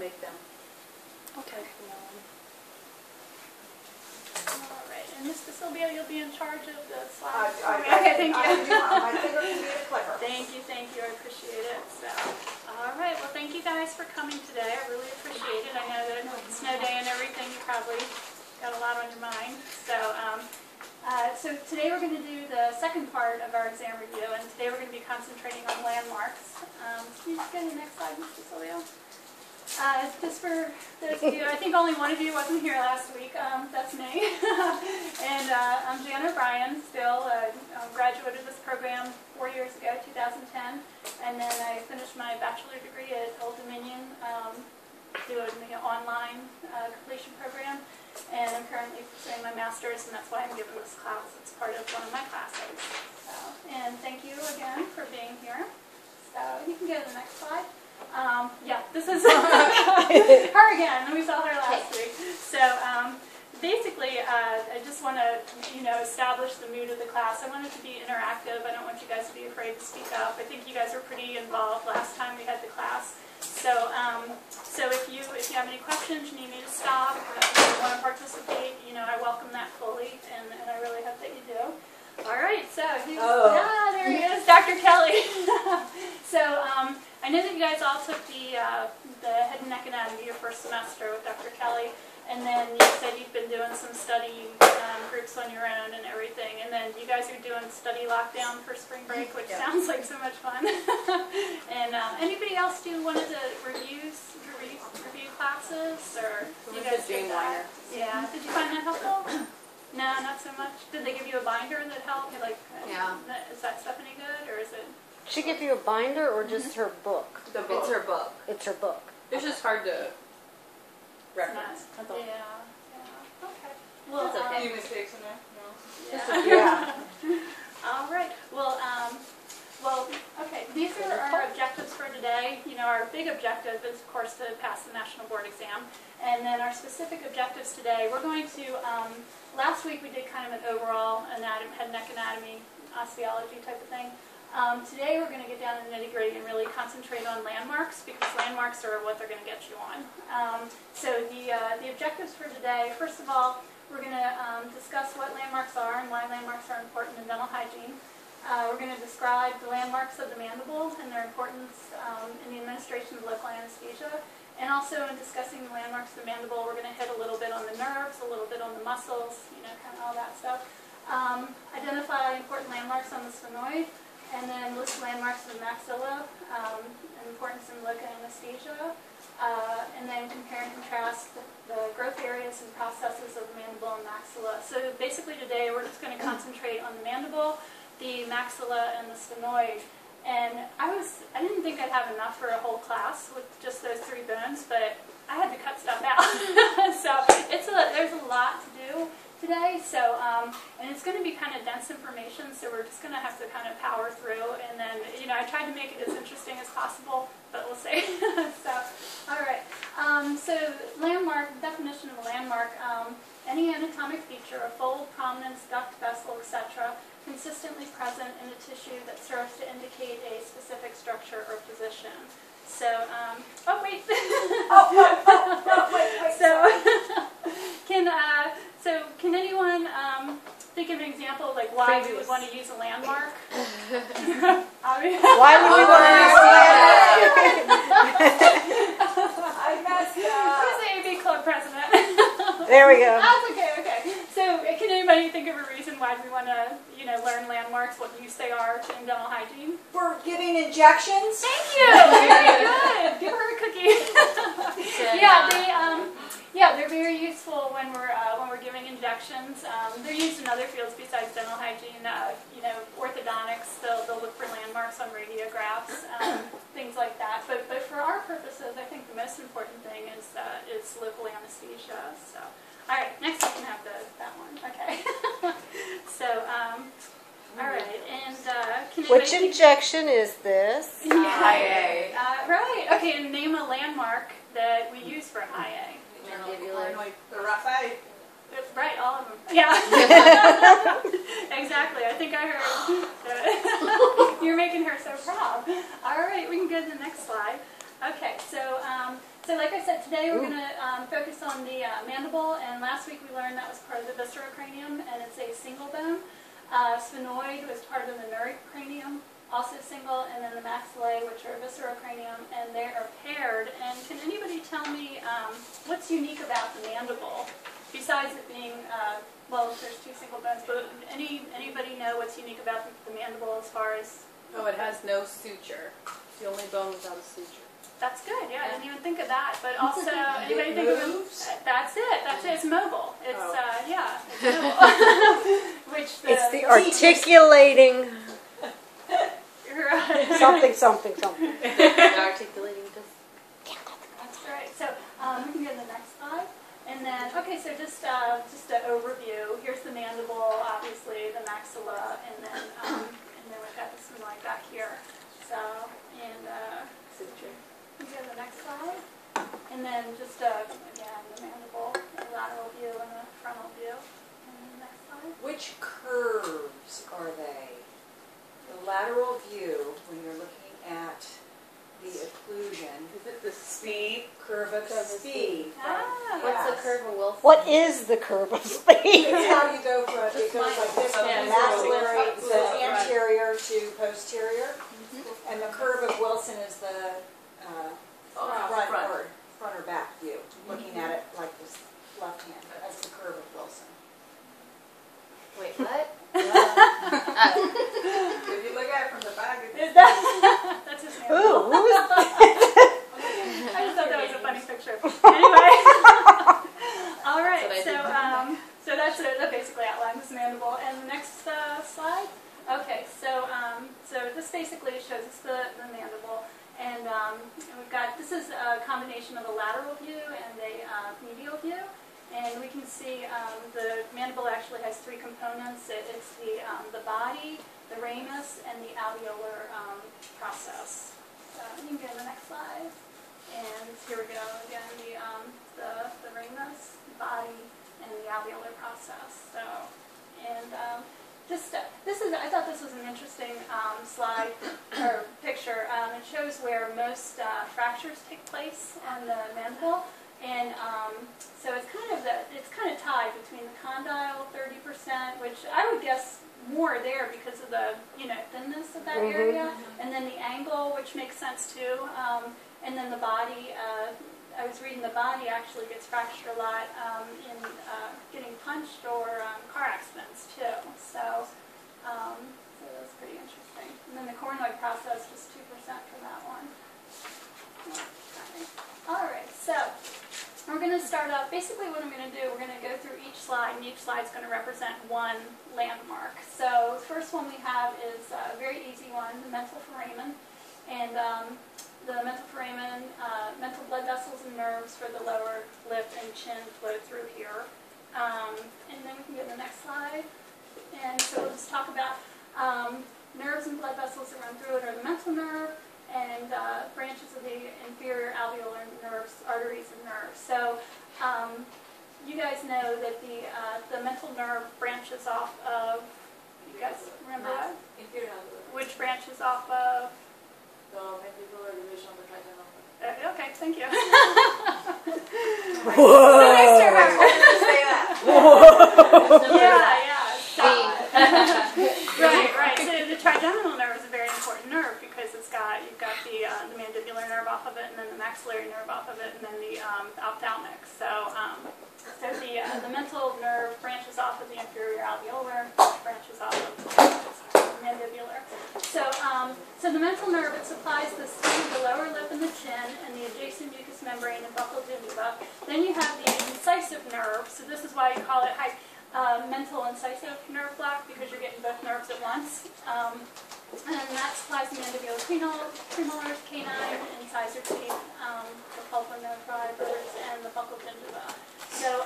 make them. Okay. All right, and Ms. Silvio, you'll be in charge of the slides. Okay, thank you. My finger can be a clicker. Thank you, I appreciate it. So, all right, well, thank you guys for coming today. I really appreciate it. I know that it's a snow day and everything, you probably got a lot on your mind. So today we're going to do the second part of our exam review, and today we're going to be concentrating on landmarks. Can you just go to the next slide, Mr. Silvio? Just for those of you, I think only one of you wasn't here last week. That's me. And I'm Jan O'Brien, still graduated this program 4 years ago, 2010. And then I finished my bachelor degree at Old Dominion, doing the online completion program. And I'm currently pursuing my master's, and that's why I'm giving this class. It's part of one of my classes. So, and thank you again for being here. So you can go to the next slide. Yeah, this is her again. We saw her last week. So basically, I just want to, establish the mood of the class. I want it to be interactive. I don't want you guys to be afraid to speak up. I think you guys were pretty involved last time we had the class. So, if you have any questions, you need me to stop, if you want to participate, I welcome that fully, and I really hope that you do. All right, so there he is, Dr. Kelly. So, I know that you guys all took the head and neck anatomy your first semester with Dr. Kelly, and then you said you've been doing some study groups on your own and everything, and then you guys are doing study lockdown for spring break, which sounds like so much fun. And anybody else do one of the review classes, or you guys did that? Yeah. Did you find that helpful? No, not so much. Did they give you a binder that helped? Like, is that stuff any good, or is it? She give you a binder or just her book? The book. It's her book. It's her book. It's just hard to reference. That's all. Yeah. Okay. Well, that's okay. Any mistakes in there? No. Yeah. All right. Well, okay. These are our objectives for today. Our big objective is, of course, to pass the national board exam, and then our specific objectives today. We're going to. Last week we did kind of an overall head and neck anatomy, osteology type of thing. Today we're going to get down to the nitty-gritty and really concentrate on landmarks, because landmarks are what they're going to get you on. So the objectives for today, first of all, we're going to discuss what landmarks are and why landmarks are important in dental hygiene. We're going to describe the landmarks of the mandible and their importance in the administration of local anesthesia. And also in discussing the landmarks of the mandible, we're going to hit a little bit on the nerves, a little bit on the muscles, kind of all that stuff. Identify important landmarks on the sphenoid, and then list landmarks of the maxilla, importance in local anesthesia, and then compare and contrast the growth areas and processes of the mandible and maxilla. So basically today we're just going to concentrate on the mandible, the maxilla, and the sphenoid. And I didn't think I'd have enough for a whole class with just those 3 bones, but I had to cut stuff out. So there's a lot to do today. So and it's going to be kind of dense information, so we're just going to have to kind of power through. And then I tried to make it as interesting as possible, but we'll see. So all right. So landmark, definition of a landmark: any anatomic feature, a fold, prominence, duct, vessel, etc., consistently present in a tissue that serves to indicate a specific structure or position. So, wait. Can anyone think of an example of why we would want to use a landmark? Why would we want to use a landmark? I messed up. Who's the AB Club president? There we go. That's okay. So, can anybody think of a reason why we want to, learn landmarks, what use they are in dental hygiene? For giving injections. Thank you. Very good. Give her a cookie. They're very useful when we're giving injections. They're used in other fields besides dental hygiene. Orthodontics. They'll look for landmarks on radiographs, things like that. But for our purposes, I think the most important thing is local anesthesia. So. All right, next we can have that one. Okay. So, all right, and which injection is this? IA. Right. Okay, and name a landmark that we use for IA. The Raphael. Right, all of them. Yeah. Exactly. I think I heard. You're making her so proud. All right, we can go to the next slide. Okay, so So like I said, today we're going to focus on the mandible, and last week we learned that was part of the viscerocranium, and it's a single bone. Sphenoid was part of the neurocranium, also single, and then the maxillae, which are viscerocranium, and they are paired. And can anybody tell me what's unique about the mandible, besides it being, well, there's two single bones, but anybody know what's unique about the mandible as far as... Oh, it has no suture. It's the only bone without a suture. That's good, yeah, I didn't even think of that, but also, anybody think of it? That's it, it's mobile. It's, yeah, it's mobile. Which it's the articulating right. something. Articulating this. That's right, so we can go to the next slide. And then, okay, so just an overview. Here's the mandible, obviously, the maxilla, and then we've got the sphenoid back here. So, and Suture. we go to the next slide. And then just, again, the mandible, the lateral view, and the frontal view. And then the next slide. Which curves are they? The lateral view, when you're looking at the occlusion, Is it the speed? curve of speed. Ah, What's the curve of Wilson? What is the curve of speed? It's how you go from, it goes like this from Yeah, the maxillary, it's the right. anterior to posterior. And the curve of Wilson is the front or back view, looking at it like this left hand. That's the curve of Wilson. Wait, what? If you look at it from the back, it's that's his mandible. Ooh, who is I just thought that was a funny picture. Anyway, all right. So that's it. That basically outlines the mandible. And the next slide. Okay. So this basically shows us the mandible, and we've got, this is a combination of a lateral view and a medial view. And we can see the mandible actually has three components. It's the body, the ramus, and the alveolar process. So you can go to the next slide. And here we go again, the ramus, the body, and the alveolar process. So, and I thought this was an interesting slide or picture. It shows where most fractures take place on the mandible. And so it's kind of tied between the condyle, 30%, which I would guess more there because of the thinness of that area, and then the angle, which makes sense too, and then the body. I was reading the body actually gets fractured a lot in getting punched or car accidents too. So that's pretty interesting. And then the coronoid process, just 2% for that one. Okay. All right, so. We're going to start off, basically what I'm going to do, we're going to go through each slide, and each slide is going to represent one landmark. So the first one we have is a very easy one, the mental foramen. And the mental foramen, mental blood vessels and nerves for the lower lip and chin flow through here. And then we can go to the next slide. And so we'll just talk about nerves and blood vessels that run through it are the mental nerve, and branches of the inferior alveolar nerves, arteries and nerves. So you guys know that the mental nerve branches off of, you guys remember that? inferior alveolar. Which branches off of? The mandibular division of the trigeminal. Okay, thank you. Whoa. So next to her. Say that. Yeah. Right. So the trigeminal nerve is a very important nerve because you've got the mandibular nerve off of it, and then the maxillary nerve off of it, and then the ophthalmic. So the mental nerve branches off of the inferior alveolar, branches off of the mandibular. So the mental nerve, it supplies the skin of the lower lip and the chin, and the adjacent mucous membrane and buccal gingiva. Then you have the incisive nerve. So this is why you call it mental incisive nerve block, because you're getting both nerves at once. And that supplies the mandibular premolars, canine, incisor teeth, the pulponerve fibers, and the buccal gingiva. So,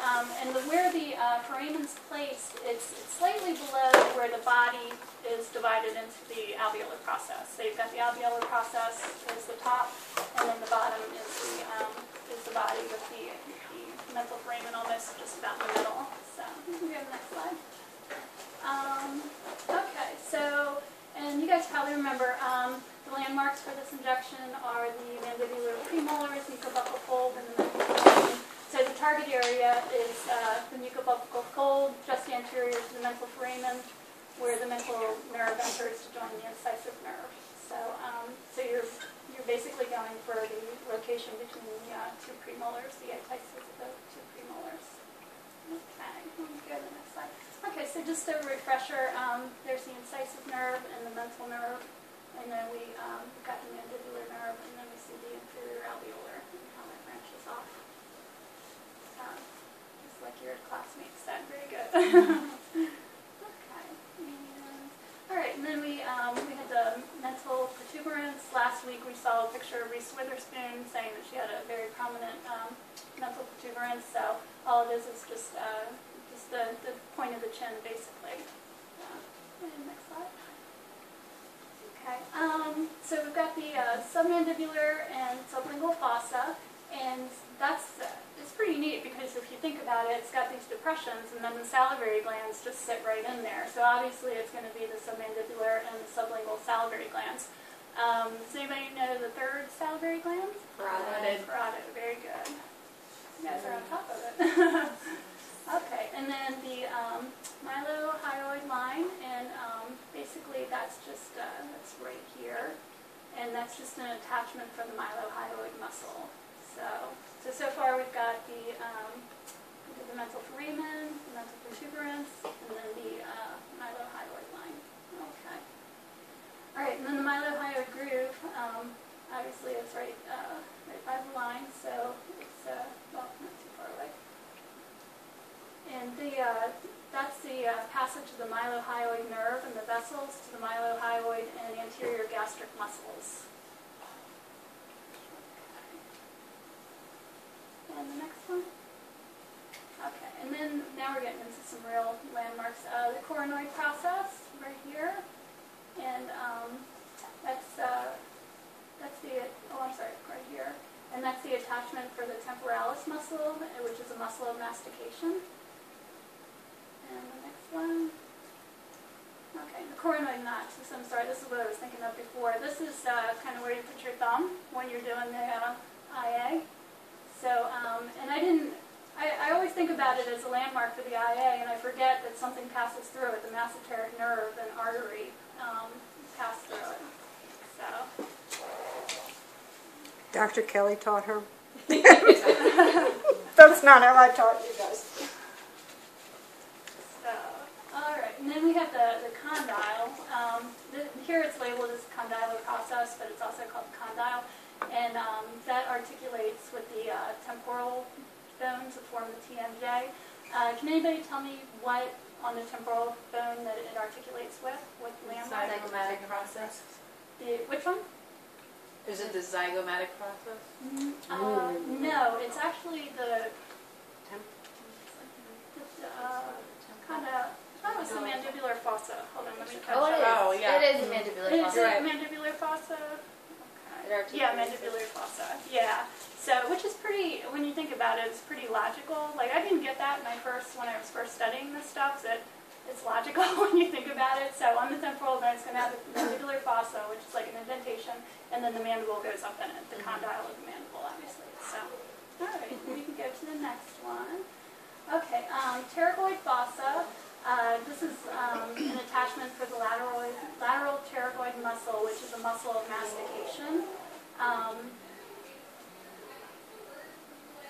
where the foramen's placed, it's slightly below where the body is divided into the alveolar process. So you've got the alveolar process is the top, and then the bottom is the body with the mental foramen almost just about in the middle. So we can go to the next slide. Okay, so, and you guys probably remember The landmarks for this injection are the mandibular premolars, mucobuccal fold, and the mental foramen. So the target area is the mucobuccal fold, just anterior to the mental foramen, where the mental nerve enters to join the incisive nerve. So, so you're basically going for the location between the two premolars, the atices of the two premolars. Okay, let me go to the next slide. Okay, so just a refresher, there's the incisive nerve and the mental nerve, and then we've got the mandibular nerve, and then we see the inferior alveolar and how that branches off. Just like your classmates said, very good. Okay, and, all right, and then we had the mental protuberance. Last week we saw a picture of Reese Witherspoon saying that she had a very prominent mental protuberance. So all it is just the point of the chin, basically. And next slide. Okay, so we've got the submandibular and sublingual fossa, and it's pretty neat because if you think about it, it's got these depressions, and then the salivary glands just sit right in there. So obviously it's going to be the submandibular and the sublingual salivary glands. Does anybody know the third salivary gland? Parotid. Parotid, very good. You guys are on top of it. Okay, and then the mylohyoid line, and basically that's just that's right here, and that's just an attachment for the mylohyoid muscle. So far we've got the mental foramen, the mental protuberance, and then the mylohyoid line. Okay. All right, and then the mylohyoid groove. Obviously, it's right by the line, so it's well, not too far away. And that's the passage of the mylohyoid nerve and the vessels to the mylohyoid and anterior gastric muscles. And the next one. Okay, and then now we're getting into some real landmarks. The coronoid process right here, and that's the right here, and that's the attachment for the temporalis muscle, which is a muscle of mastication. And the next one. Okay, the coronoid notch. I'm sorry, this is what I was thinking of before. This is kind of where you put your thumb when you're doing the IA. So, and I always think about it as a landmark for the IA, and I forget that something passes through it. The masseteric nerve and artery pass through it. So. Dr. Kelly taught her. That's not how I taught you guys. So, all right, and then we have the condyle. Here it's labeled as condylar process, but it's also called condyle. And that articulates with the temporal bone to form the TMJ. Can anybody tell me what on the temporal bone that it articulates with? What landmark? Zygomatic process. Which one? Is it the zygomatic process? No, it's actually the condyle. Oh, it's the mandibular fossa. Hold on, let me catch up. Oh, yeah. It is mandibular Is fossa. it mandibular fossa? Okay. Yeah, mandibular fossa. Yeah. So, which is pretty, when you think about it, it's pretty logical. Like, I didn't get that when I was first studying this stuff, that it's logical when you think about it. So, on the temporal bone, it's going to have the mandibular fossa, which is like an indentation, and then the mandible goes up in it, the condyle of the mandible, obviously. So, all right, we can go to the next one. Okay, pterygoid fossa. This is an attachment for the lateral pterygoid muscle, which is a muscle of mastication.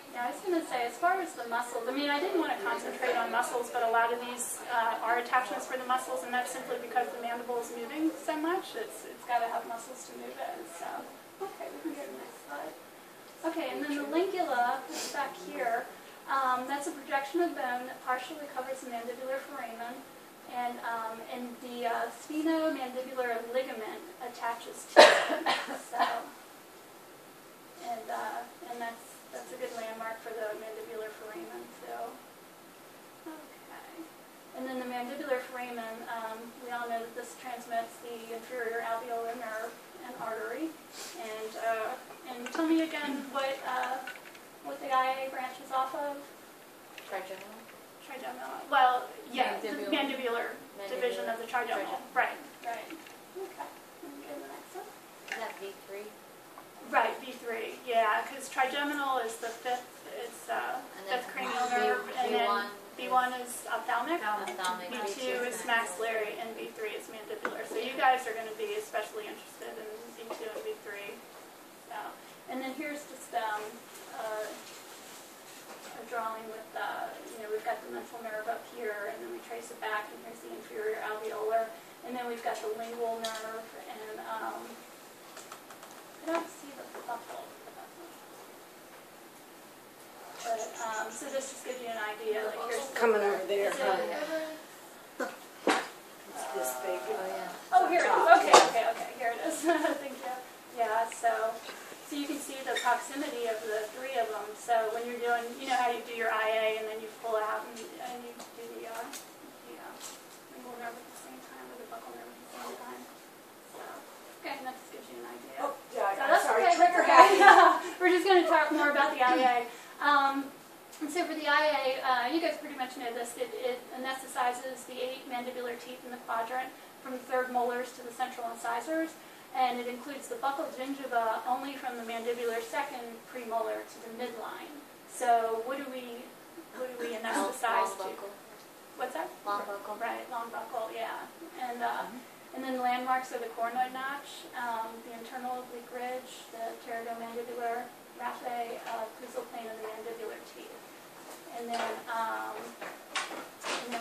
Yeah, I was going to say, as far as the muscles, I mean, I didn't want to concentrate on muscles, but a lot of these are attachments for the muscles, and that's simply because the mandible is moving so much. It's got to have muscles to move it. So, okay, we can go to the next slide. Okay, and then the lingula is back here. That's a projection of bone that partially covers the mandibular foramen, and the sphenomandibular ligament attaches to it. So, and that's a good landmark for the mandibular foramen. So, okay, and then the mandibular foramen, we all know that this transmits the inferior alveolar nerve and artery. And tell me again what the IA branches off of. Trigeminal? Trigeminal. Well, yeah, the mandibular division of the trigeminal. Trigeminal. Right. Okay. Let me go to the next one. that V3? Right, V3, yeah, because trigeminal is the fifth, it's fifth cranial nerve, and then B1 is ophthalmic, Ophthalmic. B2 is maxillary, and B3 is mandibular. So you guys are going to be especially interested in B2 and B3. So, and then here's just a drawing with, we've got the mental nerve up here, and then we trace it back, and here's the inferior alveolar, and then we've got the lingual nerve, and I don't see the buccal. But, so this just gives you an idea, like here's Coming over there. Is it over? It's this big. Oh, yeah. Oh, here it is. Okay, here it is. Thank you. Yeah, so you can see the proximity of the three of them. So when you're doing, you know how you do your IA and then you pull out and you do the lingual nerve at the same time, or the buccal nerve at the same time. So, okay, that just gives you an idea. Oh, yeah, So I'm that's sorry, okay, trigger that's happy. okay. We're just going to talk more about the IA. And so for the IA, you guys pretty much know this, it anesthetizes the 8 mandibular teeth in the quadrant from the third molars to the central incisors, and it includes the buccal gingiva only from the mandibular second premolar to the midline. So what do we anesthetize to? Long buccal. What's that? Long buccal. Right, long buccal, yeah. And then the landmarks are the coronoid notch, the internal oblique ridge, the pterygomandibular raphe, occlusal plane of the mandibular teeth. And then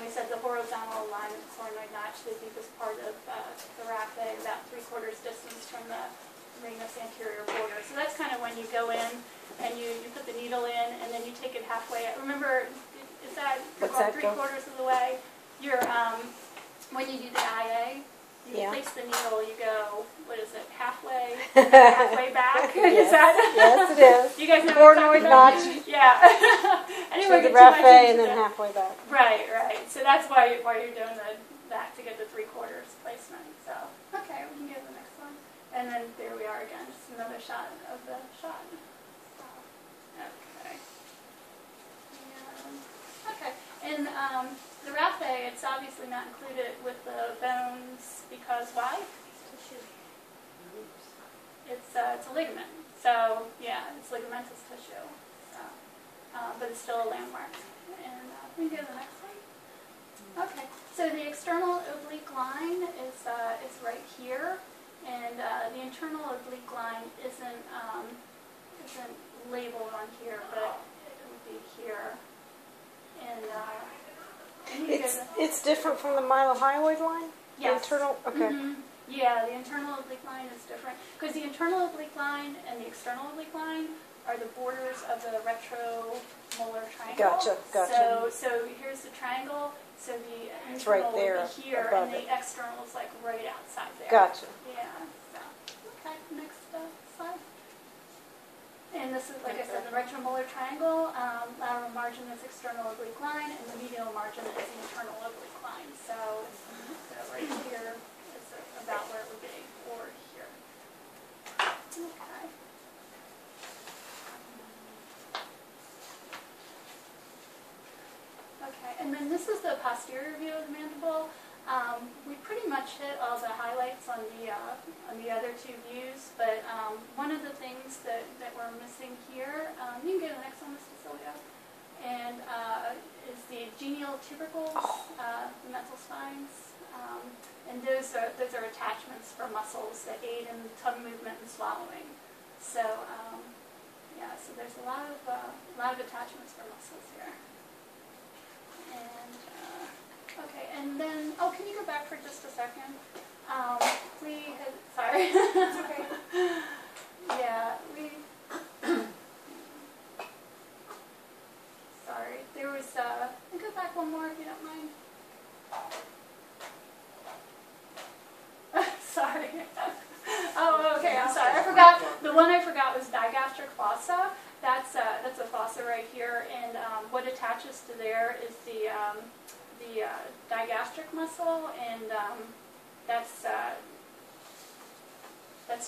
we said the horizontal line of the coronoid notch, the deepest part of the raphe, about 3/4 distance from the ramus anterior border. So that's kind of when you go in and you put the needle in and then you take it halfway. Remember, is that What's about that go? 3/4 of the way? You're when you do the IA, you Yeah. place the needle, you go, what is it, halfway back? Is Yes. that? Yes, it is. You guys know what I'm Coronoid talking about? notch. Yeah. Anyway, To the get too much raphe into and then that. halfway back. Right. So that's why you're doing that to get the 3/4 placement. So, okay, we can get the next one. And then there we are again, just another shot of the shot. So, okay. Okay, and the raphe, it's obviously not included with the bones because why? Tissue. It's a ligament. So, yeah, it's ligamentous tissue. So, but it's still a landmark. And we can go to the next one. Okay, so the external oblique line is right here, and the internal oblique line isn't labeled on here, but it would be here. And It's different from the mylohyoid line? The yes. internal? Okay. Mhm. Yeah, the internal oblique line is different because the internal oblique line and the external oblique line are the borders of the retromolar triangle. Gotcha. So here's the triangle. So the It's right internal there will be here, above and the it. external is like right outside there. Gotcha. Yeah. So, okay, next slide. And this is, like I said, the retromolar triangle. Lateral margin is external oblique line, and the medial margin is the internal oblique line. So right here is about where it would be, or here. Okay. Okay, and then this is the posterior view of the mandible. We pretty much hit all the highlights on the other two views, but one of the things that we're missing here, you can go to the next one, Ms. Cecilia, and is the genial tubercles, the mental spines, and those are attachments for muscles that aid in tongue movement and swallowing. So yeah, so there's a lot of attachments for muscles here. And okay, and then can you go back for just a second? Sorry. It's okay. Yeah, sorry. There was go back one more if you don't mind. Sorry. Oh, okay. I'm sorry. I forgot. The one I forgot was digastric fossa. That's a fossa right here, and what attaches to there is the digastric muscle, and that's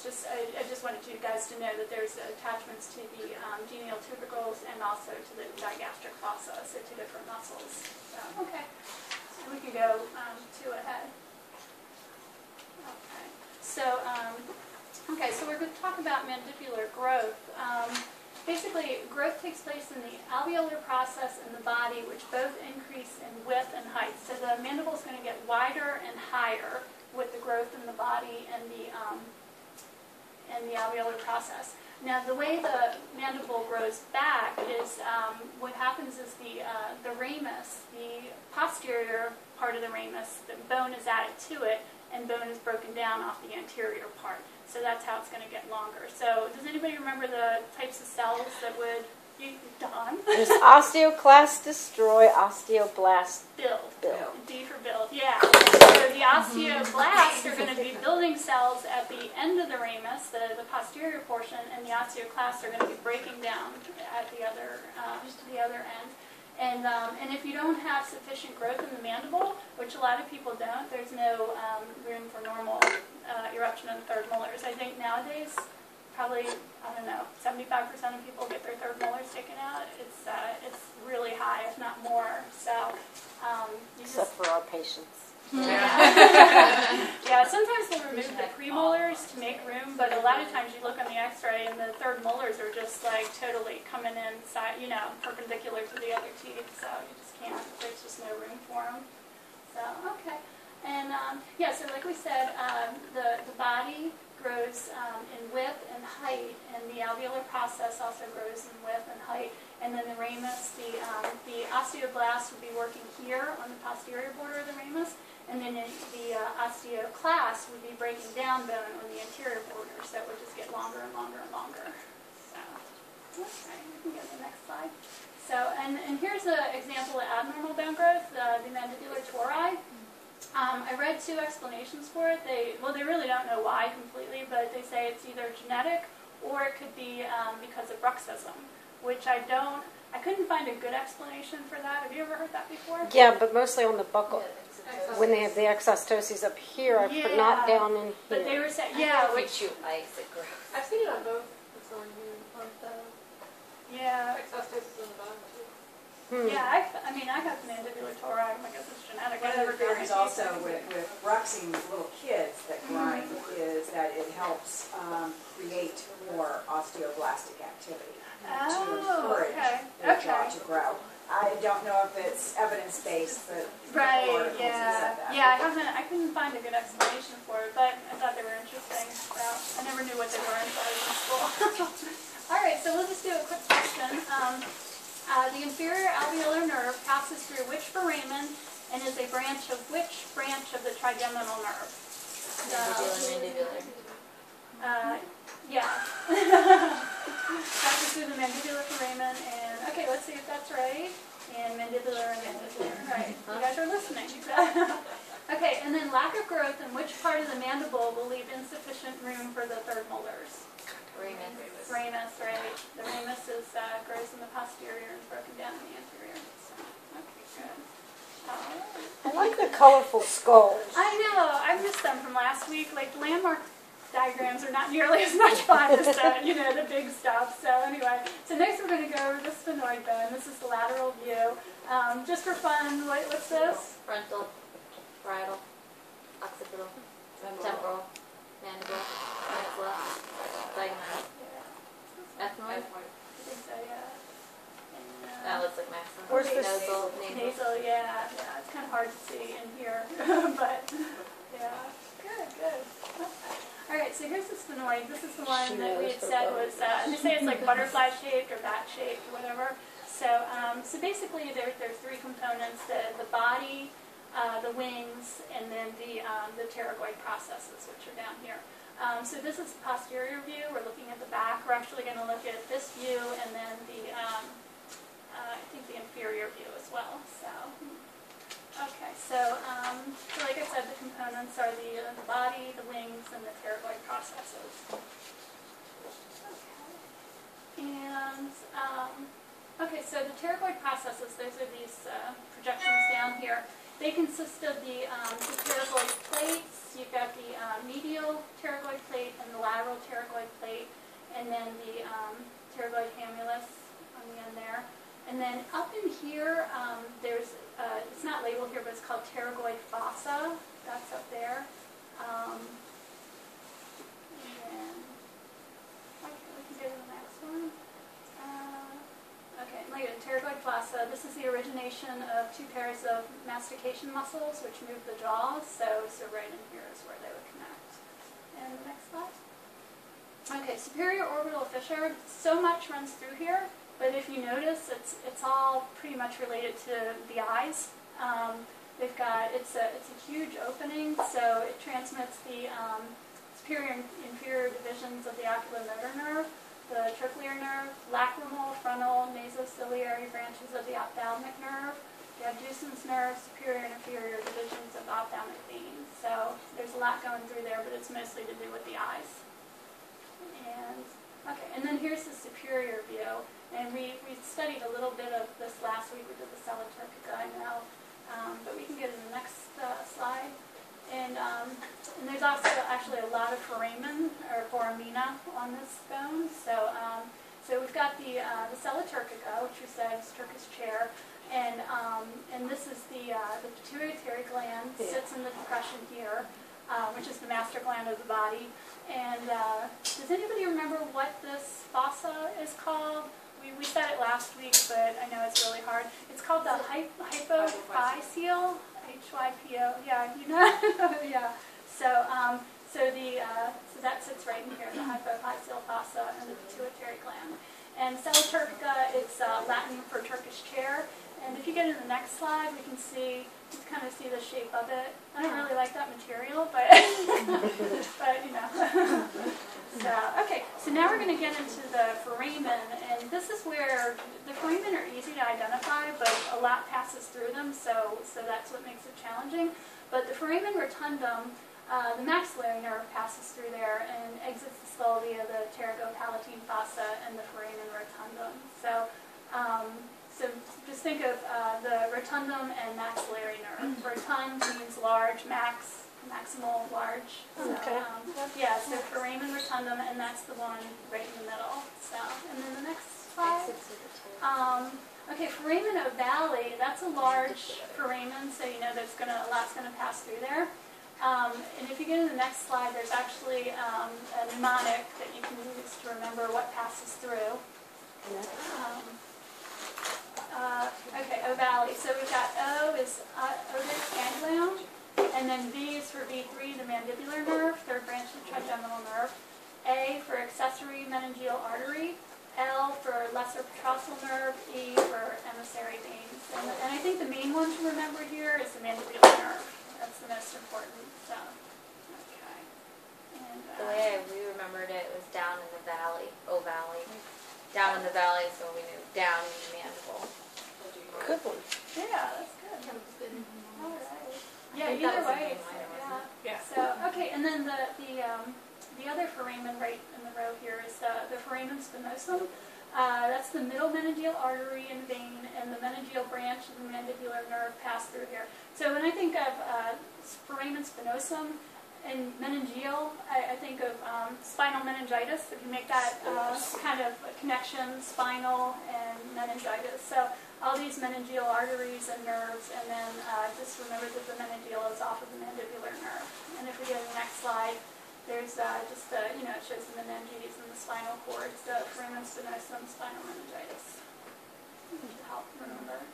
just. I just wanted you guys to know that there's attachments to the genial tubercles and also to the digastric fossa, so two different muscles. So, okay, and we can go two ahead. Okay, so Okay, so we're going to talk about mandibular growth. Basically, growth takes place in the alveolar process in the body, which both increase in width and height. So the mandible is going to get wider and higher with the growth in the body and the alveolar process. Now, the way the mandible grows back is what happens is the ramus, the posterior part of the ramus, the bone is added to it, and bone is broken down off the anterior part. So that's how it's going to get longer. So does anybody remember the types of cells that would be done? There's osteoclast destroy, osteoblast Build. build. D for build, yeah. So the osteoblasts are going to be building cells at the end of the ramus, the posterior portion, and the osteoclasts are going to be breaking down at the other end. And if you don't have sufficient growth in the mandible, which a lot of people don't, there's no room for normal eruption of the third molars. I think nowadays, probably, I don't know, 75% of people get their third molars taken out. It's really high, if not more. So, Except for our patients. yeah, sometimes they'll remove the premolars to make room, but a lot of times you look on the x-ray and the third molars are just like totally coming inside, perpendicular to the other teeth, so you just can't, there's just no room for them. So, okay. And, so like we said, the body grows in width and height, and the alveolar process also grows in width and height. And then the ramus, the osteoblast would be working here on the posterior border of the ramus, and then the osteoclast would be breaking down bone on the anterior border, so it would just get longer and longer and longer. So, okay, we can go to the next slide. So, and here's an example of abnormal bone growth, the mandibular tori. I read two explanations for it. They really don't know why completely, but they say it's either genetic or it could be because of bruxism, which I couldn't find a good explanation for that. Have you ever heard that before? Yeah, but mostly on the buccal. When they have the exostoses up here, but not down in here. But they were saying, Which you ice it grows. I've seen it on both. It's on here, on the exostosis on the bottom too. Yeah, I have mandibular tori. I guess it's genetic. One of the theories also with bruxing little kids that grind is that it helps create more osteoblastic activity to encourage their jaw to grow. I don't know if it's evidence-based, but right, said that. I couldn't find a good explanation for it, but I thought they were interesting. So I never knew what they were until I was in school. All right, so we'll just do a quick question. The inferior alveolar nerve passes through which foramen and is a branch of which branch of the trigeminal nerve? Mandibular. Passes through the mandibular foramen and, okay, let's see if that's right. And mandibular and mandibular, right. You guys are listening. Okay, and then lack of growth in which part of the mandible will leave insufficient room for the third molars? Ramus. Ramus, right. The ramus grows in the posterior and broken down in the anterior. So, okay, good. I like the colorful skulls. I know. I missed them from last week. Like, landmark diagrams are not nearly as much fun as the big stuff. So anyway, so next we're going to go over the sphenoid bone. This is the lateral view. Just for fun, what's this? Frontal, parietal, occipital, temporal, mandible, maxilla, diagonal. Ethmoid? I think so, yeah. And, That looks like maxilla. Where's the nasal? nasal, yeah. It's kind of hard to see in here, but yeah. Good. Okay. All right, so here's the sphenoid. This is the one that we had said was, they say it's like butterfly shaped or bat shaped or whatever. So, so basically there's three components: the body, the wings, and then the pterygoid processes, which are down here. So this is the posterior view. We're looking at the back. We're actually going to look at this view and then the, I think the inferior view as well. So, okay. So, like I said, the components are the body, the wings, and the pterygoid processes. Okay. And, okay, so the pterygoid processes, those are these projections down here. They consist of the pterygoid plates. You've got the medial pterygoid plate and the lateral pterygoid plate, and then the pterygoid hamulus on the end there. And then up in here, there's, it's not labeled here, but it's called pterygoid fossa. That's up there. And pterygoid fossa. This is the origination of two pairs of mastication muscles which move the jaws. So right in here is where they would connect. And the next slide. Okay, superior orbital fissure. So much runs through here, but if you notice, it's all pretty much related to the eyes. They've got it's a huge opening, so it transmits the superior and inferior divisions of the oculomotor nerve, the trochlear nerve, lacrimal, frontal, nasociliary branches of the ophthalmic nerve, the abducens nerve, superior and inferior divisions of the ophthalmic veins. So there's a lot going through there, but it's mostly to do with the eyes. And then here's the superior view, and we studied a little bit of this last week. We did the sella turcica, I know, but we can get to the next slide. And there's also actually a lot of foramen or foramina on this bone. So we've got the sella turcica, which we said is Turkish chair, and this is the pituitary gland sits in the depression here, which is the master gland of the body. And does anybody remember what this fossa is called? We said it last week, but I know it's really hard. It's called the hypophyseal, Hypo. Yeah, you know. Yeah. So that sits right in here, the hypophyseal fossa and the pituitary gland. And sella turcica, it's Latin for Turkish chair. And if you get to the next slide, we can see, you can kind of see the shape of it. I don't really like that material, but but you know. So okay, so now we're going to get into the foramen, and this is where the foramen are easy to identify, but a lot passes through them, so that's what makes it challenging. But the foramen rotundum, the maxillary nerve passes through there and exits the skull via the pterygopalatine fossa and the foramen rotundum. So just think of the rotundum and maxillary nerve. Rotund means large, maximal, large. Okay. Yeah, so foramen rotundum, and that's the one right in the middle. So, and then the next slide. Okay, foramen ovale, that's a large foramen, so you know there's a lot's going to pass through there. And if you go to the next slide, there's actually a mnemonic that you can use to remember what passes through. Okay, ovale. So we've got O is otic ganglion, and then V is for V3, the mandibular nerve, third branch of the trigeminal nerve. A for accessory meningeal artery. L for lesser petrosal nerve. E for emissary veins. And I think the main one to remember here is the mandibular nerve. That's the most important. So, okay. And, the way we remembered it was down in the valley, O-valley. Down in the valley, so we knew down in the mandible. Good one. Yeah, that's good. All right. Yeah, either way. Yeah. So okay, and then the other foramen right in the row here is the foramen spinosum. That's the middle meningeal artery and vein, and the meningeal branch of the mandibular nerve pass through here. So when I think of foramen spinosum and meningeal, I think of spinal meningitis. If you make that kind of connection, spinal and meningitis. So all these meningeal arteries and nerves, and then just remember that the meningeal is off of the mandibular nerve. And if we go to the next slide, there's it shows the meninges and the spinal cord. So foramen spinosum, spinal meningitis. To help remember.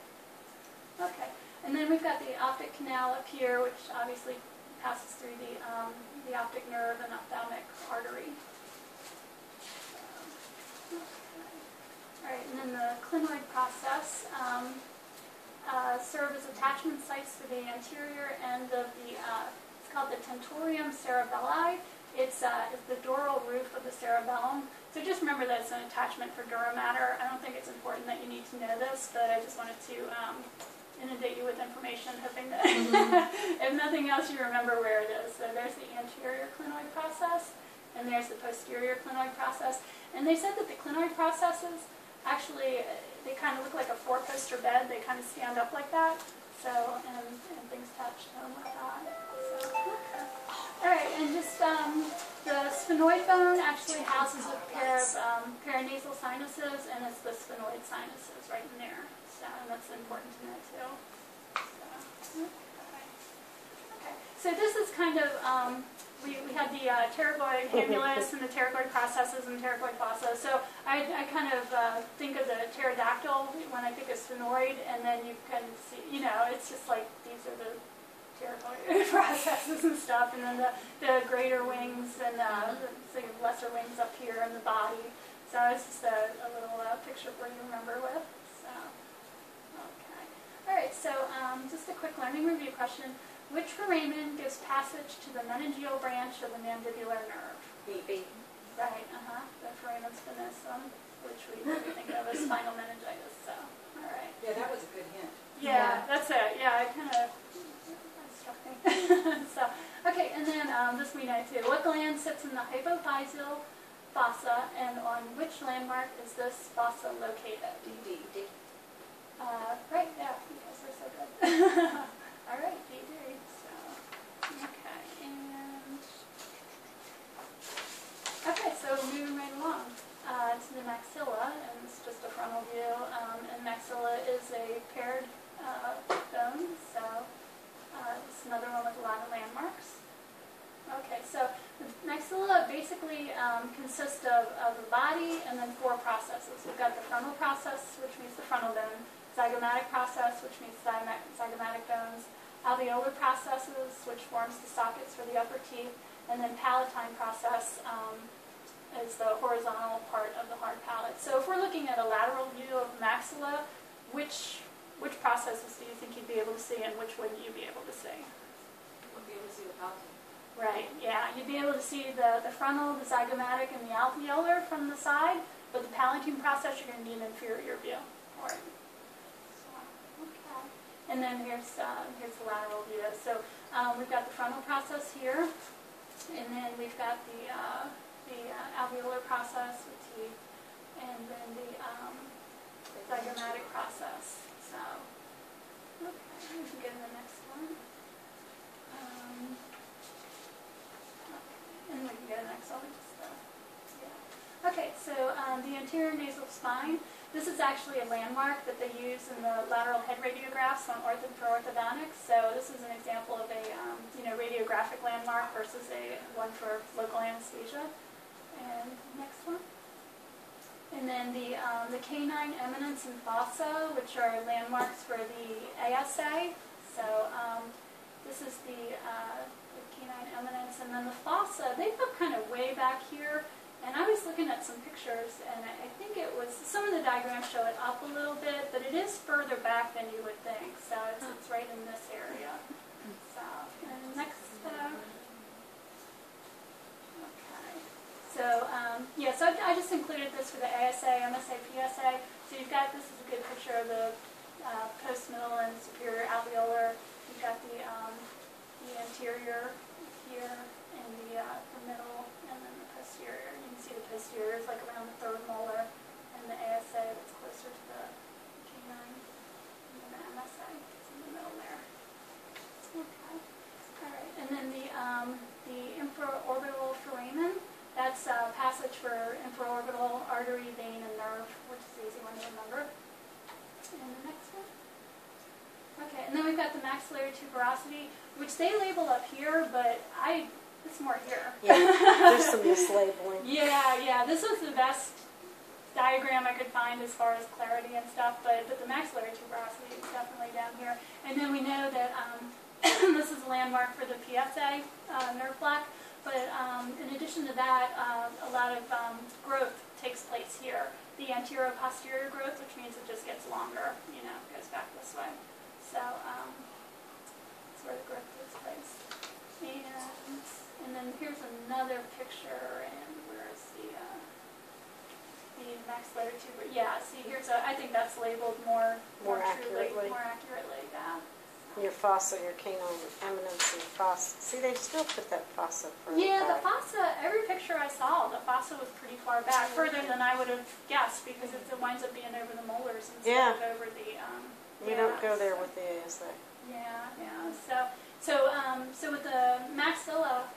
Okay, and then we've got the optic canal up here, which obviously passes through the optic nerve and ophthalmic artery. All right, and then the clinoid process serve as attachment sites for the anterior end of it's called the tentorium cerebelli. It's the dural roof of the cerebellum. So just remember that it's an attachment for dura mater. I don't think it's important that you need to know this, but I just wanted to inundate you with information, hoping that if nothing else, you remember where it is. So there's the anterior clinoid process, and there's the posterior clinoid process. And they said that the clinoid processes, actually, they kind of look like a four-poster bed. They kind of stand up like that. So, and things touch them like that. So, okay. All right, and just the sphenoid bone actually houses a pair of paranasal sinuses, and it's the sphenoid sinuses right in there. So, and that's important to know too. So, okay. So this is kind of we had the pterygoid hamulus and the pterygoid processes and pterygoid fossa. So I kind of think of the pterodactyl when I think of sphenoid, and then you can see, it's just like these are the pterygoid processes and stuff, and then the greater wings and the lesser wings up here in the body. So it's just a little picture for you to remember with. So, okay. All right, so just a quick learning review question. Which foramen gives passage to the meningeal branch of the mandibular nerve? B. Right, the foramen spinosum, which we think of as spinal meningitis. So, all right. Yeah, that was a good hint. Yeah, that's it. Yeah, I kind of, that struck me. So, okay, and then this we know too. What gland sits in the hypophyseal fossa, and on which landmark is this fossa located? D. Right, yeah, you guys are so good. All right, D. So, okay, so moving right along to the maxilla, and it's just a frontal view, and maxilla is a paired bone, so it's another one with a lot of landmarks. Okay, so the maxilla basically consists of the body and then 4 processes. We've got the frontal process, which means the frontal bone, zygomatic process, which means zygomatic bones, alveolar processes, which forms the sockets for the upper teeth, and then palatine process is the horizontal part of the hard palate. So if we're looking at a lateral view of maxilla, which processes do you think you'd be able to see, and which wouldn't you be able to see? We'll be able to see the palatine. Right, yeah. You'd be able to see the frontal, the zygomatic, and the alveolar from the side, but the palatine process you're going to need an inferior view for it. Okay. And then here's the lateral view. So we've got the frontal process here, and then we've got the alveolar process with teeth, and then the zygomatic process. So, okay, we can get to the next one. And we can go to the next one. Yeah. Okay, so the anterior nasal spine. This is actually a landmark that they use in the lateral head radiographs for orthodontics. So this is an example of a radiographic landmark versus one for local anesthesia. And next one. And then the canine eminence and fossa, which are landmarks for the ASA. So this is the canine eminence, and then the fossa. They look kind of way back here. And I was looking at some pictures, and I think it was, some of the diagrams show it up a little bit, but it is further back than you would think. So it's right in this area. So, and next, okay. So, yeah, so I just included this for the ASA, MSA, PSA. So you've got, this is a good picture of the post, middle, and superior alveolar. You've got the anterior here, and the middle, and then the posterior. You can see the posterior is like around the 3rd molar, and the ASA that's closer to the canine, and then the MSA is in the middle there. Okay. All right. And then the infraorbital foramen. That's a passage for infraorbital artery, vein, and nerve, which is the easy one to remember. And the next one. Okay, and then we've got the maxillary tuberosity, which they label up here, but it's more here. Yeah, there's some mislabeling. Yeah, this was the best diagram I could find as far as clarity and stuff, but the maxillary tuberosity is definitely down here. And then we know that this is a landmark for the PSA nerve block, but in addition to that, a lot of growth takes place here. The anterior-posterior growth, which means it just gets longer, goes back this way. So that's where the growth takes place. And then here's another picture, and where's the maxillary tuber? Yeah, see here's I think that's labeled more accurately. More accurately, yeah. Your fossa, your canine eminence and fossa. See, they still put that fossa further Yeah, back. the fossa, every picture I saw, the fossa was pretty far back, further than I would have guessed, because it winds up being over the molars instead of over the You don't go there with the ASA. Yeah. So with the maxilla,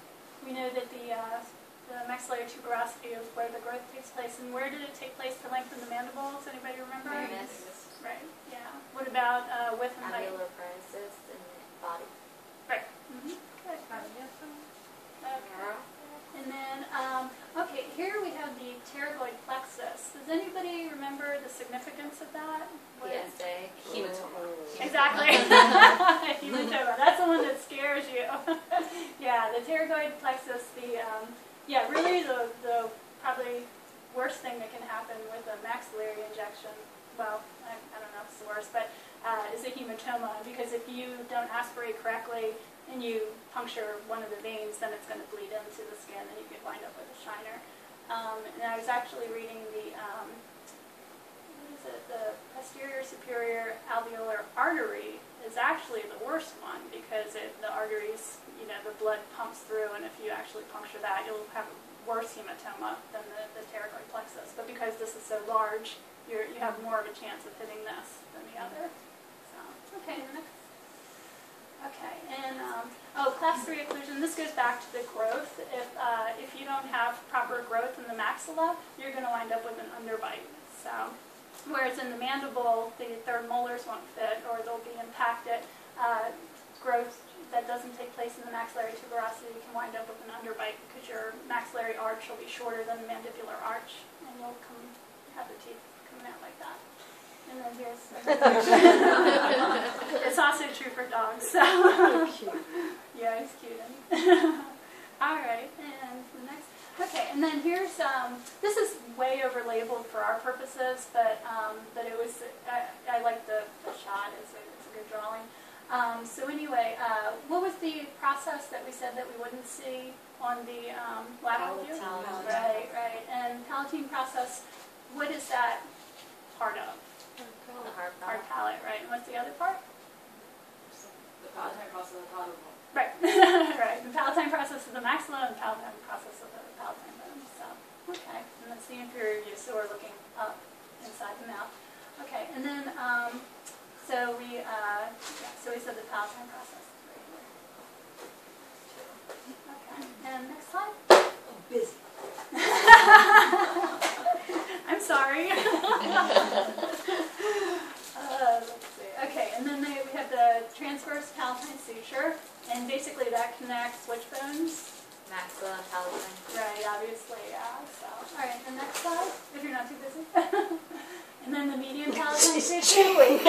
we know that the maxillary tuberosity is where the growth takes place. And where did it take place to lengthen the mandibles? Anybody remember? Right. Yeah. What about width and height? Alveolar paresis and body. Right. Mm-hmm. Okay. significance of that? PSA. Hematoma. Exactly. Hematoma. That's the one that scares you. Yeah, the pterygoid plexus, really the probably worst thing that can happen with a maxillary injection, well, I don't know if it's the worst, but is a hematoma, because if you don't aspirate correctly and you puncture one of the veins, then it's going to bleed into the skin and you could wind up with a shiner. And I was actually reading the posterior superior alveolar artery is actually the worst one, because the arteries, the blood pumps through, and if you actually puncture that, you'll have a worse hematoma than the pterygoid plexus. But because this is so large, you have more of a chance of hitting this than the other. So, okay, next. Okay, and class 3 occlusion, this goes back to the growth. If you don't have proper growth in the maxilla, you're going to wind up with an underbite. So, whereas in the mandible, the third molars won't fit, or they'll be impacted. Growth that doesn't take place in the maxillary tuberosity can wind up with an underbite, because your maxillary arch will be shorter than the mandibular arch, and you'll have the teeth coming out like that. And then here's it's also true for dogs. So yeah, he's cute. All right, and the next. Okay, and then here's this is way over labeled for our purposes, but it was I like the shot. It's a good drawing. So anyway, what was the process that we said that we wouldn't see on the lateral view? Right. And palatine process, what is that part of? The hard palate, right. And what's the other part? The palatine process of the palatine bone. Right. Right. The palatine process of the maxilla and the palatine process of the palatine bone. So, okay. And that's the inferior view, so we're looking up inside the mouth. Okay. And then, so we said the palatine process is right here. Okay. And next slide. Oh, busy. I'm sorry. Let's see. Okay, and then we have the transverse palatine suture, and basically that connects which bones? Maxilla and palatine. Right, obviously, yeah. So, all right, the next slide, if you're not too busy. And then the median palatine suture. Chewing.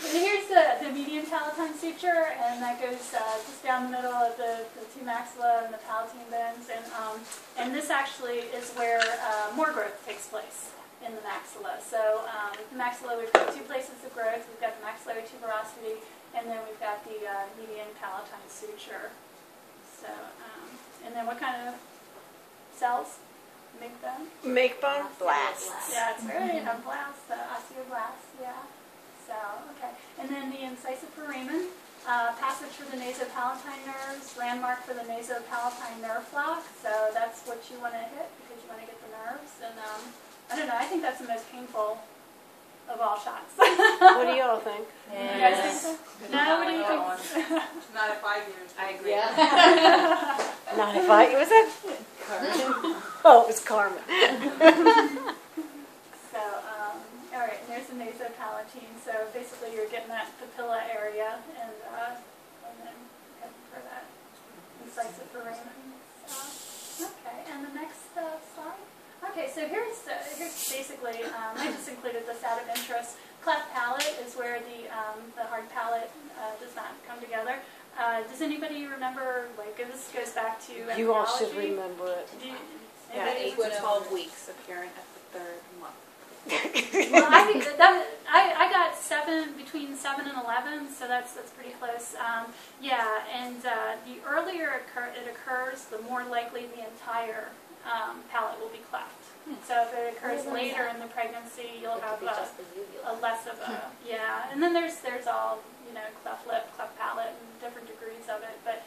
And here's the median palatine suture, and that goes just down the middle of the two maxilla and the palatine bones, and this actually is where more growth takes place in the maxilla. So the maxilla, we've got 2 places of growth. We've got the maxillary tuberosity, and then we've got the median palatine suture. So, and then what kind of cells make them? Make bone blasts. Yeah, that's right. A blast, osteoblast. Yeah. So, okay. And then the incisive foramen, passage for the nasopalatine nerves, landmark for the nasopalatine nerve flock. So that's what you want to hit, because you want to get the nerves. And I don't know, I think that's the most painful of all shots. What do you all think? You guys think so? No, what do you think? Not at 5 years. I agree. Yeah. Not if I, was that? Oh, it was Carmen. So, all right, and there's the nasopalatine. So basically you're getting that papilla area, and then heading for that incisive foramen. So, okay, and the next slide. Okay, so here's basically, I just included this out of interest. Cleft palate is where the hard palate does not come together. Does anybody remember, like, this goes back to embryology? You all should remember it. Yeah, 8 to 12 weeks appearing at the 3rd month. Well, I got between 7 and 11, so that's pretty close. Yeah, and the earlier it occurs, the more likely the entire palate will be cleft. So if it occurs later in the pregnancy, you'll have a less of a, yeah. And then there's all, cleft lip, cleft palate, and different degrees of it. But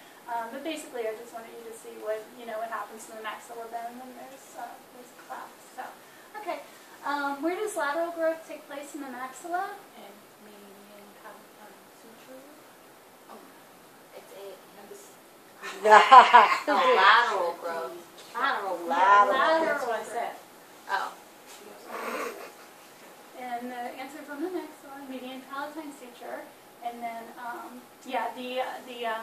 basically, I just wanted you to see what happens to the maxilla bone when there's cleft. So, okay. Where does lateral growth take place in the maxilla? And median palatine suture. It's No. lateral growth. Lateral. That's what I said. Oh. And the answer's on the next one, median palatine suture. And then, the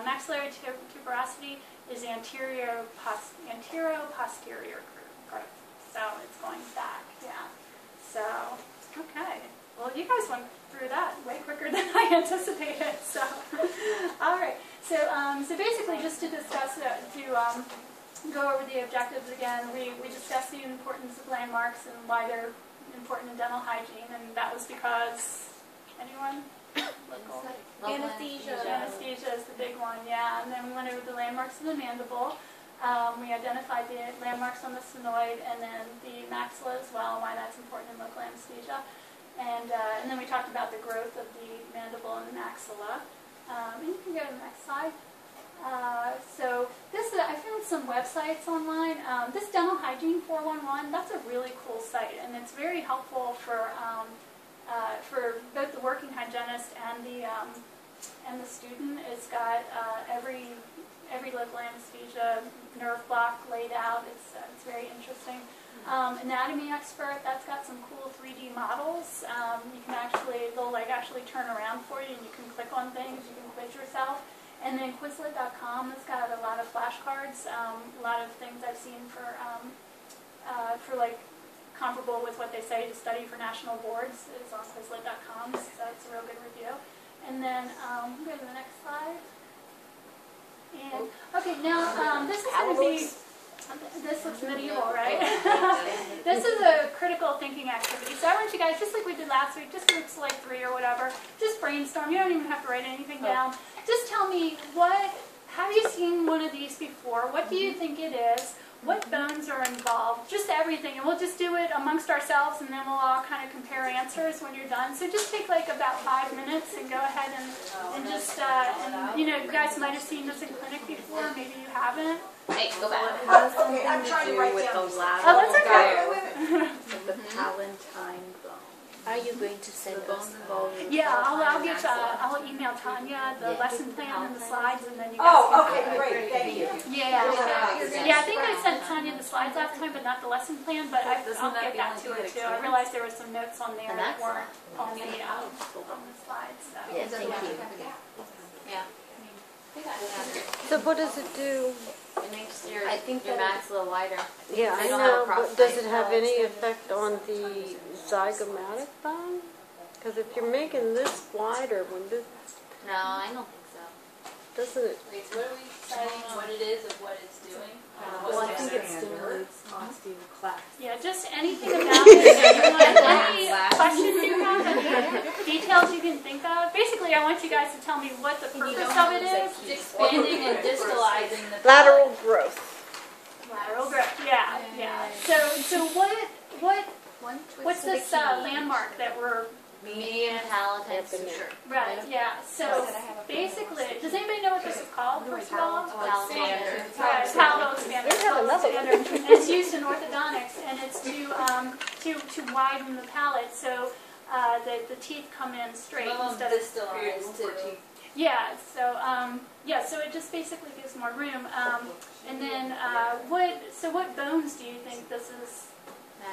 maxillary tuberosity is anterior-posterior growth. So it's going back, yeah. So, okay. Well, you guys went through that way quicker than I anticipated. So, all right. So, so basically, just to discuss, go over the objectives again, we discussed the importance of landmarks and why they're important in dental hygiene, and that was because, anyone? Local? Anesthesia. Anesthesia is the big one, yeah. And then we went over the landmarks of the mandible. We identified the landmarks on the sphenoid and then the maxilla as well, and why that's important in local anesthesia. And then we talked about the growth of the mandible and the maxilla. And you can go to the next slide. So this is, I found some websites online. This Dental Hygiene 411, that's a really cool site, and it's very helpful for both the working hygienist and the student. It's got every local anesthesia nerve block laid out. It's very interesting. Anatomy expert, that's got some cool 3D models. You can they'll actually turn around for you, and you can click on things. You can quiz yourself. And then Quizlet.com has got a lot of flashcards, a lot of things I've seen for like comparable with what they say to study for national boards is on Quizlet.com, so it's a real good review. And then go to the next slide. And okay, now this is going to be. This looks medieval, right? This is a critical thinking activity. So I want you guys, just like we did last week, just groups like 3 or whatever, just brainstorm. You don't even have to write anything down. Just tell me, have you seen one of these before? What do you think it is? What bones are involved? Just everything. And we'll just do it amongst ourselves, and then we'll all kind of compare answers when you're done. So just take like about 5 minutes and go ahead and just, you know, you guys might have seen this in clinic before. Maybe you haven't. Hey, go back. Okay, I'm trying to write with down. the lateral Oh, that's okay. with the palatine bone. Are you going to send us? Yeah, I'll email Tanya the lesson plan and the slides, and then you guys Oh, can okay, great, thank you. Yeah, I think I sent Tanya the slides last time, but not the lesson plan. But I'll get that to her too. I realized there were some notes on there that weren't on the slides. So. Yeah, thank you. Yeah. So what does it do? It makes your maxilla wider. Yeah, I know, but does it have any effect on the zygomatic bone? Because if you're making this wider, wouldn't it? No, I don't think so. Doesn't it? Wait, so what are we deciding what it is of what it's doing? Well, I think it stimulates osteoclast. Yeah, just anything about it. Any questions you have, any details you can think of. Basically, I want you guys to tell me what the purpose of it is. It's expanding and distalizing the Lateral growth. Lateral growth. Yeah, yeah. So what's this landmark that we're? Median palatine suture. Right, yeah. So basically, does anybody know what this is called, first of all? Palatal. Right, palatal expander. We have another one. And it's used in orthodontics, and it's to widen the palate so the teeth come in straight instead of distalized too. yeah. So it just basically gives more room. And then what bones do you think this is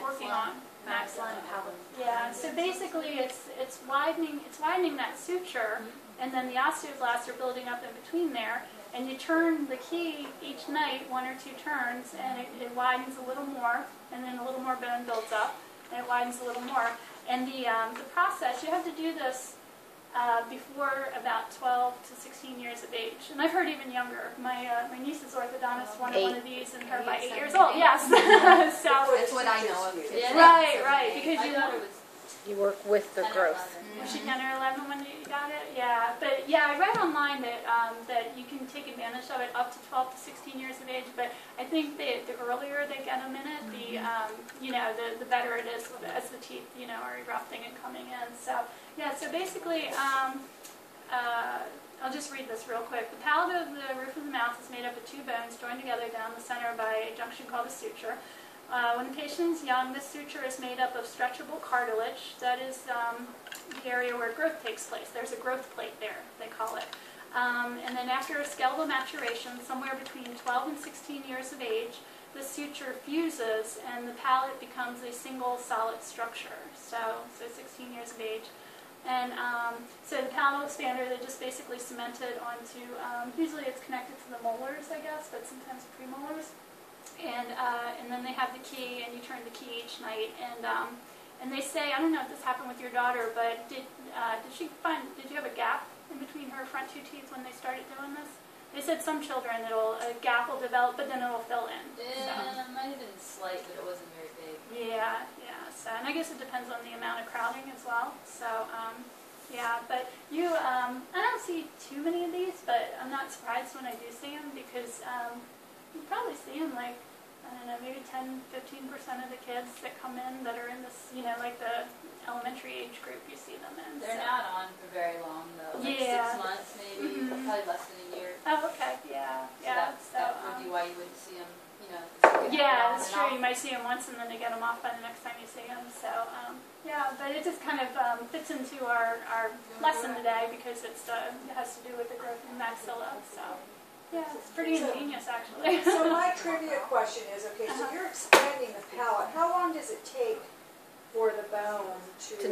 working on? Maxilla and palate. Yeah, so basically it's widening that suture, and then the osteoblasts are building up in between there, and you turn the key each night 1 or 2 turns, and it widens a little more, and then a little more bone builds up, and it widens a little more. And the process, you have to do this before about 12 to 16 years of age, and I've heard even younger. My niece's orthodontist wanted one of these, and her by 8 years old. Yes, so That's what I know of. Yeah. right, because You work with the growth. Was she 10 or 11 when you got it? Yeah, but yeah, I read online that that you can take advantage of it up to 12 to 16 years of age. But I think the earlier they get them in it, the better it is as the teeth are erupting and coming in. So yeah, so basically, I'll just read this real quick. The palate of the roof of the mouth is made up of 2 bones joined together down the center by a junction called a suture. When the patient is young, this suture is made up of stretchable cartilage. That is the area where growth takes place. There's a growth plate there, they call it. And then after a skeletal maturation, somewhere between 12 and 16 years of age, the suture fuses and the palate becomes a single solid structure. So 16 years of age. And so the palatal expander, they just basically cement it onto, usually it's connected to the molars, I guess, but sometimes premolars. And then they have the key, and you turn the key each night. And they say, I don't know if this happened with your daughter, but did you have a gap in between her front two teeth when they started doing this? They said some children, a gap will develop, but then it'll fill in. Yeah, it might have been slight, but it wasn't very big. Yeah. So, and I guess it depends on the amount of crowding as well. So, yeah, but I don't see too many of these, but I'm not surprised when I do see them because you probably see them like, I don't know, maybe 10-15% of the kids that come in that are in this, like the elementary age group, you see them in. They're not on for very long though, like 6 months maybe, probably less than a year. Oh, okay, yeah. So that would be why you wouldn't see them, Yeah, that's true. You might see them once and then they get them off by the next time you see them. So, yeah, but it just kind of fits into our lesson today because it has to do with the growth in maxilla. So, yeah, it's pretty ingenious actually. So my trivia question is, okay, so you're expanding the palate. How long does it take for the bone to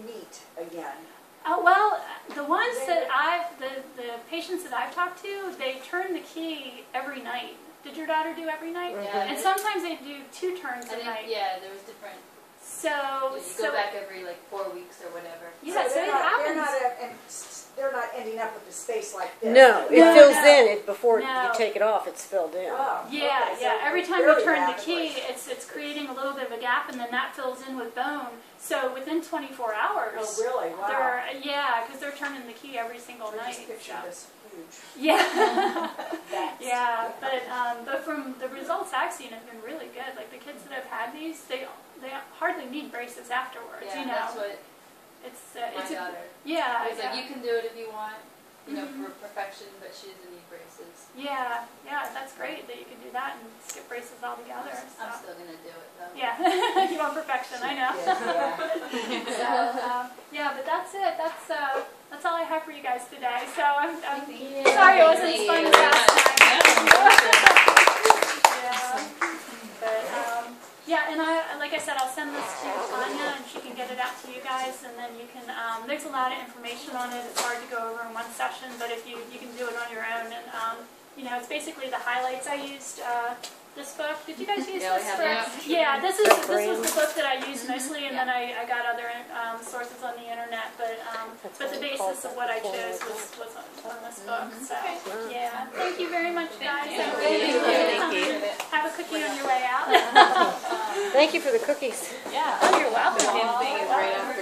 meet again? Well, the ones that the patients that I've talked to, they turn the key every night. Did your daughter do every night? Yeah. And sometimes they do 2 turns a night. Yeah, there was different. So you go back every 4 weeks or whatever. Yeah, so it happens. They're not ending up with a space like this. No, it fills in before you take it off. It's filled in. Oh, yeah, okay, yeah. so Every time you turn the key, it's creating a little bit of a gap, and then that fills in with bone. So within 24 hours. Oh, really? Wow. Because they're turning the key every single night. Just picture this huge. Yeah. Yeah, but from the results I've seen have been really good. Like the kids that have had these, they hardly need braces afterwards. Yeah, that's what. My daughter. Yeah. It's like you can do it if you want, for perfection, but she doesn't need braces. Yeah, that's great that you can do that and skip braces altogether. I'm still gonna do it though. Yeah, you want perfection, I know. Yeah, but that's it. That's all I have for you guys today. So I'm sorry it wasn't as fun as last time. Yeah, and like I said, I'll send this to Tanya, and she can get it out to you guys, and then you can. There's a lot of information on it. It's hard to go over in one session, but if you can do it on your own, and it's basically the highlights. I used this book. Did you guys use this? Yeah, this was the book that I used mostly, and then I got other sources on the internet. But the basis of what I chose was on this book. So yeah, thank you very much, guys. Have a cookie on your way out. Thank you for the cookies. Yeah. Oh, you're welcome. Right after